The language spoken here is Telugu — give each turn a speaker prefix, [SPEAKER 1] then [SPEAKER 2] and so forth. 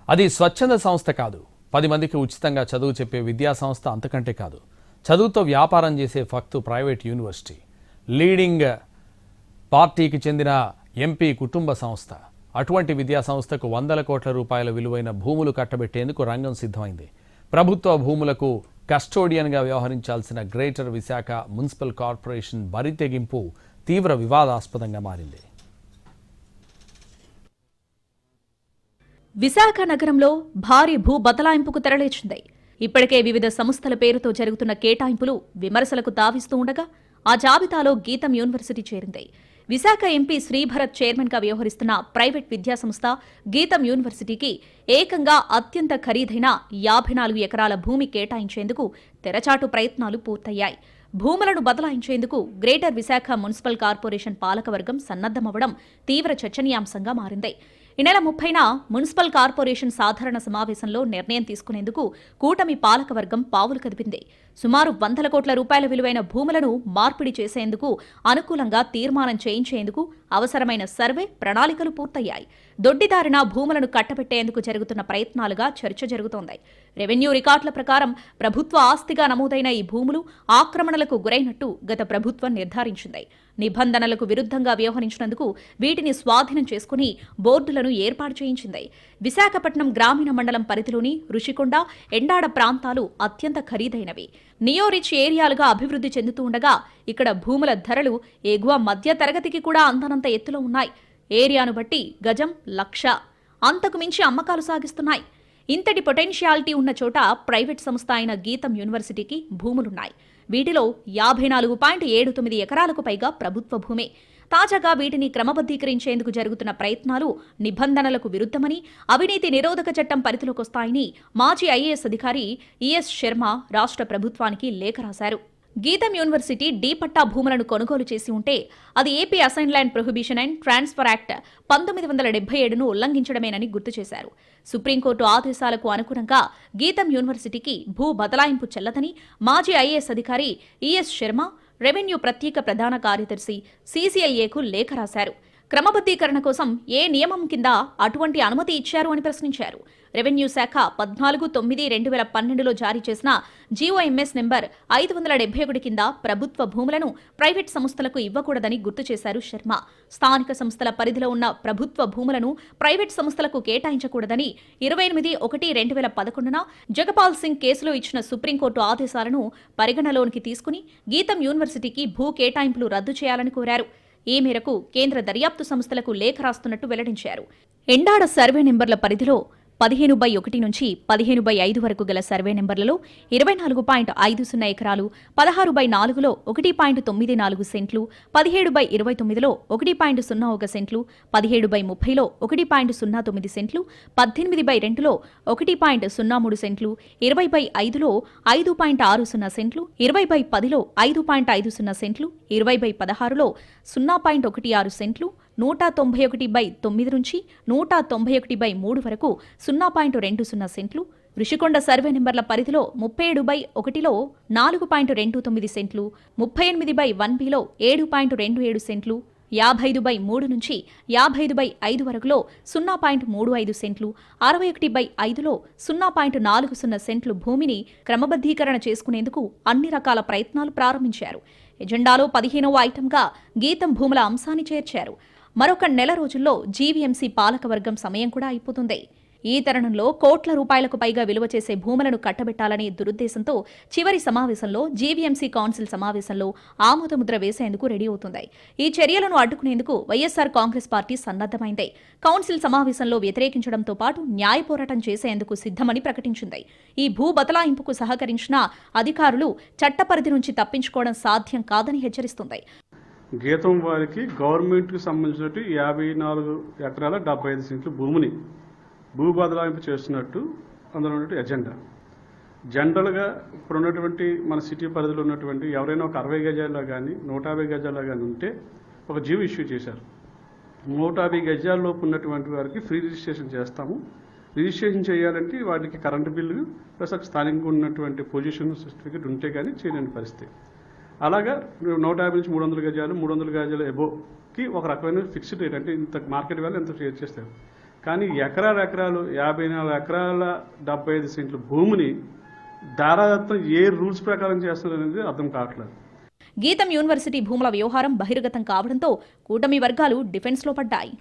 [SPEAKER 1] అది స్వచ్ఛంద సంస్థ కాదు, 10 మందికి ఉచితంగా చదువు చెప్పే విద్యా సంస్థ అంతకంటే కాదు. చదువుతో వ్యాపారం చేసే ఫక్తు ప్రైవేట్ యూనివర్సిటీ, లీడింగ్ పార్టీకి చెందిన ఎంపీ కుటుంబ సంస్థ. అటువంటి విద్యా సంస్థకు వందల కోట్ల రూపాయల విలువైన భూములు కట్టబెట్టేందుకు రంగం సిద్ధమైంది. ప్రభుత్వ భూములకు కస్టోడియన్గా వ్యవహరించాల్సిన గ్రేటర్ విశాఖ మున్సిపల్ కార్పొరేషన్ బరితెగింపు తీవ్ర వివాదాస్పదంగా మారింది.
[SPEAKER 2] విశాఖ నగరంలో భారీ భూ బదలాయింపుకు తెరలేచింది. ఇప్పటికే వివిధ సంస్థల పేరుతో జరుగుతున్న కేటాయింపులు విమర్శలకు తావిస్తూ ఉండగా ఆ జాబితాలో గీతం యూనివర్సిటీ చేరింది. విశాఖ ఎంపీ శ్రీభరత్ చైర్మన్గా వ్యవహరిస్తున్న ప్రైవేట్ విద్యాసంస్థ గీతం యూనివర్సిటీకి ఏకంగా అత్యంత ఖరీదైన 54 ఎకరాల భూమి కేటాయించేందుకు తెరచాటు ప్రయత్నాలు పూర్తయ్యాయి. భూములను బదలాయించేందుకు గ్రేటర్ విశాఖ మున్సిపల్ కార్పొరేషన్ పాలకవర్గం సన్నద్దమవడం తీవ్ర చర్చనీయాంశంగా మారింది. ఈ నెల 30న మున్సిపల్ కార్పొరేషన్ సాధారణ సమావేశంలో నిర్ణయం తీసుకునేందుకు కూటమి పాలకవర్గం పావులు కదిపింది. సుమారు 100 కోట్ల రూపాయల విలువైన భూములను మార్పిడి చేసేందుకు అనుకూలంగా తీర్మానం చేయించేందుకు అవసరమైన సర్వే ప్రణాళికలు పూర్తయ్యాయి. దొడ్డిదారిన భూములను కట్టబెట్టేందుకు జరుగుతున్న ప్రయత్నాలుగా చర్చ జరుగుతోంది. రెవెన్యూ రికార్డుల ప్రకారం ప్రభుత్వ ఆస్తిగా నమోదైన ఈ భూములు ఆక్రమణలకు గురైనట్టు గత ప్రభుత్వం నిర్ధారించింది. నిబంధనలకు విరుద్ధంగా వ్యవహరించినందుకు వీటిని స్వాధీనం చేసుకుని బోర్డులను ఏర్పాటు చేయించింది. విశాఖపట్నం గ్రామీణ మండలం పరిధిలోని రుషికొండ, ఎండాడ ప్రాంతాలు అత్యంత ఖరీదైనవి. నియోరిచ్ ఏరియాలుగా అభివృద్ధి చెందుతూ ఉండగా ఇక్కడ భూముల ధరలు ఎగువ మధ్య తరగతికి కూడా అందనంత ఎత్తులో ఉన్నాయి. ఏరియాను బట్టి గజం 1,00,000 అంతకు మించి అమ్మకాలు సాగిస్తున్నాయి. ఇంతటి పొటెన్షియాలిటీ ఉన్న చోట ప్రైవేట్ సంస్థ అయిన గీతం యూనివర్సిటీకి భూములున్నాయి. వీటిలో 54.79 ఎకరాలకు పైగా ప్రభుత్వ భూమే. తాజాగా వీటిని క్రమబద్ధీకరించేందుకు జరుగుతున్న ప్రయత్నాలు నిబంధనలకు విరుద్ధమని, అవినీతి నిరోధక చట్టం పరిధిలోకొస్తాయని మాజీ ఐఏఎస్ అధికారి ఈఎస్ శర్మ రాష్ట్ర ప్రభుత్వానికి లేఖ రాశారు. గీతం యూనివర్సిటీ డి పట్టా భూములను కొనుగోలు చేసి ఉంటే అది AP assign land prohibition and transfer act 1977ను ఉల్లంఘించడమేనని గుర్తు చేశారు. సుప్రీంకోర్టు ఆదేశాలకు అనుగుణంగా గీతం యూనివర్సిటీకి భూ బదలాయింపు చెల్లదని మాజీ ఐఏఎస్ అధికారి ఈఎస్ శర్మ రెవెన్యూ ప్రత్యేక ప్రధాన కార్యదర్శి సీసీఎల్ఏకు లేఖ రాశారు. క్రమబద్ధీకరణ కోసం ఏ నియమం కింద అటువంటి అనుమతి ఇచ్చారు అని ప్రశ్నించారు. రెవెన్యూ శాఖ 14/9/2012లో జారీ చేసిన జీఓఎంఎస్ నెంబర్ 571 కింద ప్రభుత్వ భూములను ప్రైవేట్ సంస్థలకు ఇవ్వకూడదని గుర్తు చేశారు శర్మ. స్థానిక సంస్థల పరిధిలో ఉన్న ప్రభుత్వ భూములను ప్రైవేట్ సంస్థలకు కేటాయించకూడదని 28/1/2011న జగపాల్ సింగ్ కేసులో ఇచ్చిన సుప్రీంకోర్టు ఆదేశాలను పరిగణలోనికి తీసుకుని గీతం యూనివర్సిటీకి భూ కేటాయింపులు రద్దు చేయాలని కోరారు. ఈ మేరకు కేంద్ర దర్యాప్తు సంస్థలకు లేఖ రాస్తున్నట్టు వెల్లడించారు. ఎండాడ సర్వే నెంబర్ల పరిధిలో 15/1 నుంచి 15/5 వరకు గల సర్వే నెంబర్లలో 24.50 ఎకరాలు, 16/4లో 1.94 సెంట్లు, 17/29లో 1.01 సెంట్లు, 17/30లో 1.09 సెంట్లు, 18/2లో 1.03 సెంట్లు, 20/5లో 5.60 సెంట్లు, 20/10లో 5.50 సెంట్లు, 20/16లో 0.16 సెంట్లు, 191/9 నుంచి 191/3 వరకు 0.20 సెంట్లు, రుషికొండ సర్వే నెంబర్ల పరిధిలో 37/1లో 4.29 సెంట్లు, 38/1బిలో 7.27 సెంట్లు, 55/3 నుంచి 55/5 వరకులో 0.35 సెంట్లు, 61/5లో 0.40 సెంట్లు భూమిని క్రమబద్ధీకరణ చేసుకునేందుకు అన్ని రకాల ప్రయత్నాలు ప్రారంభించారు. ఎజెండాలో 15వ ఐటంగా గీతం భూముల అంశాన్ని చేర్చారు. మరొక నెల రోజుల్లో జీవీఎంసీ పాలకవర్గం సమయం కూడా అయిపోతుంది. ఈ తరుణంలో కోట్ల రూపాయలకు పైగా విలువ చేసే భూములను కట్టబెట్టాలనే దురుద్దేశంతో చివరి సమావేశంలో జీవీఎంసీ కౌన్సిల్ సమావేశంలో ఆమోదముద్ర వేసేందుకు రెడీ అవుతుంది. ఈ చర్యలను అడ్డుకునేందుకు వైఎస్సార్ కాంగ్రెస్ పార్టీ సన్నద్దమైంది. కౌన్సిల్ సమావేశంలో వ్యతిరేకించడంతో పాటు న్యాయ పోరాటం చేసేందుకు సిద్ధమని ప్రకటించింది. ఈ భూ బదలాయింపుకు సహకరించిన అధికారులు చట్టపరిధి నుంచి తప్పించుకోవడం సాధ్యం కాదని హెచ్చరిస్తుంది.
[SPEAKER 3] గీతం వారికి గవర్నమెంట్కి సంబంధించిన 54 ఎకరాల 75 సెంట్ల భూమిని భూ బదలాయింపు చేస్తున్నట్టు అందులో ఉన్నటువంటి ఎజెండా. జనరల్గా ఇప్పుడు ఉన్నటువంటి మన సిటీ పరిధిలో ఉన్నటువంటి ఎవరైనా ఒక 60 గజాల్లో కానీ 150 గజాల్లో కానీ ఉంటే ఒక జీవో ఇష్యూ చేశారు. 150 గజాల్లోపు ఉన్నటువంటి వారికి ఫ్రీ రిజిస్ట్రేషన్ చేస్తాము. రిజిస్ట్రేషన్ చేయాలంటే వాటికి కరెంటు బిల్లు ప్లస్ స్థానికంగా ఉన్నటువంటి పొజిషన్ సర్టిఫికేట్ ఉంటే కానీ చేయలేని పరిస్థితి. అలాగా 150 నుంచి 300 గజాలు 300 గజాలు ఎబోకి ఒక రకమైన ఫిక్స్డ్ రేట్, అంటే ఇంత మార్కెట్ వాల్యూ ఎంత షేర్ చేస్తారు. కానీ ఎకరాలు 54 ఎకరాల 75 సెంట్ల భూమిని దారాదత్తం ఏ రూల్స్ ప్రకారం చేస్తున్నారు అనేది అర్థం కావట్లేదు.
[SPEAKER 2] గీతం యూనివర్సిటీ భూముల వ్యవహారం బహిర్గతం కావడంతో కూటమి వర్గాలు డిఫెన్స్లో పడ్డాయి.